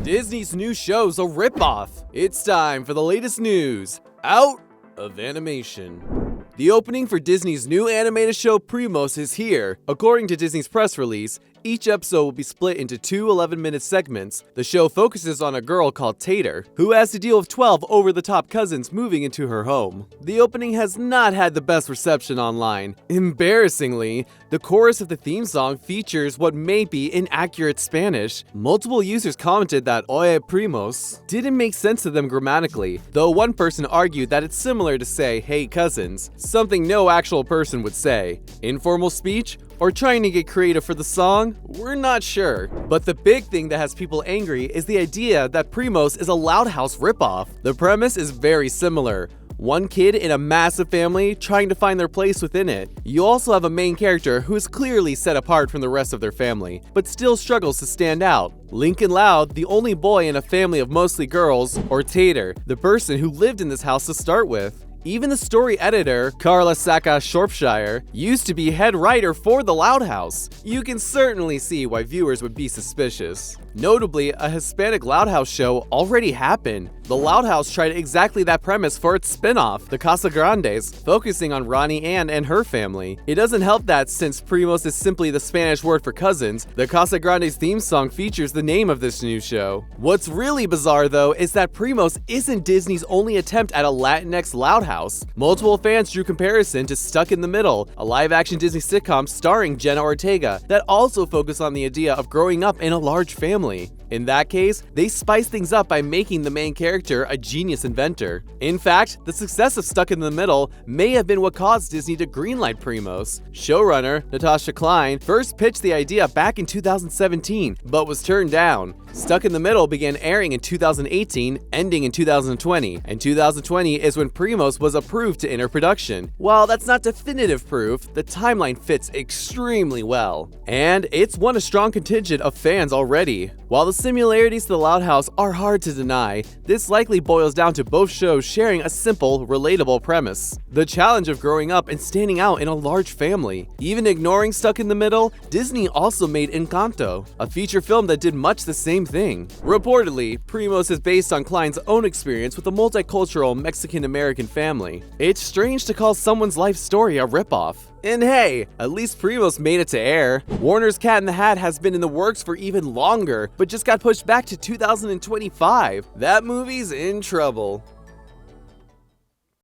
Disney's new show's a ripoff. It's time for the latest news out of animation. The opening for Disney's new animated show Primos is here. According to Disney's press release, each episode will be split into two 11-minute segments. The show focuses on a girl called Tater, who has to deal with 12 over-the-top cousins moving into her home. The opening has not had the best reception online. Embarrassingly, the chorus of the theme song features what may be inaccurate Spanish. Multiple users commented that Oye Primos didn't make sense to them grammatically, though one person argued that it's similar to say hey cousins, something no actual person would say. Informal speech? Or trying to get creative for the song? We're not sure. But the big thing that has people angry is the idea that Primos is a Loud House ripoff. The premise is very similar. One kid in a massive family trying to find their place within it. You also have a main character who is clearly set apart from the rest of their family, but still struggles to stand out. Lincoln Loud, the only boy in a family of mostly girls, or Tater, the person who lived in this house to start with. Even the story editor, Carla Saka Shropshire, used to be head writer for The Loud House. You can certainly see why viewers would be suspicious. Notably, a Hispanic Loud House show already happened. The Loud House tried exactly that premise for its spin-off, The Casagrandes, focusing on Ronnie Ann and her family. It doesn't help that since Primos is simply the Spanish word for cousins, the Casagrandes theme song features the name of this new show. What's really bizarre though is that Primos isn't Disney's only attempt at a Latinx Loud House. Multiple fans drew comparison to Stuck in the Middle, a live-action Disney sitcom starring Jenna Ortega that also focused on the idea of growing up in a large family. In that case, they spiced things up by making the main character a genius inventor. In fact, the success of Stuck in the Middle may have been what caused Disney to greenlight Primos. Showrunner Natasha Klein first pitched the idea back in 2017, but was turned down. Stuck in the Middle began airing in 2018, ending in 2020, and 2020 is when Primos was approved to enter production. While that's not definitive proof, the timeline fits extremely well. And it's won a strong contingent of fans already. While the similarities to The Loud House are hard to deny, this likely boils down to both shows sharing a simple, relatable premise: the challenge of growing up and standing out in a large family. Even ignoring Stuck in the Middle, Disney also made Encanto, a feature film that did much the same thing. Reportedly, Primos is based on Klein's own experience with a multicultural Mexican-American family. It's strange to call someone's life story a ripoff. And hey, at least Primos made it to air. Warner's Cat in the Hat has been in the works for even longer, but just got pushed back to 2025. That movie's in trouble.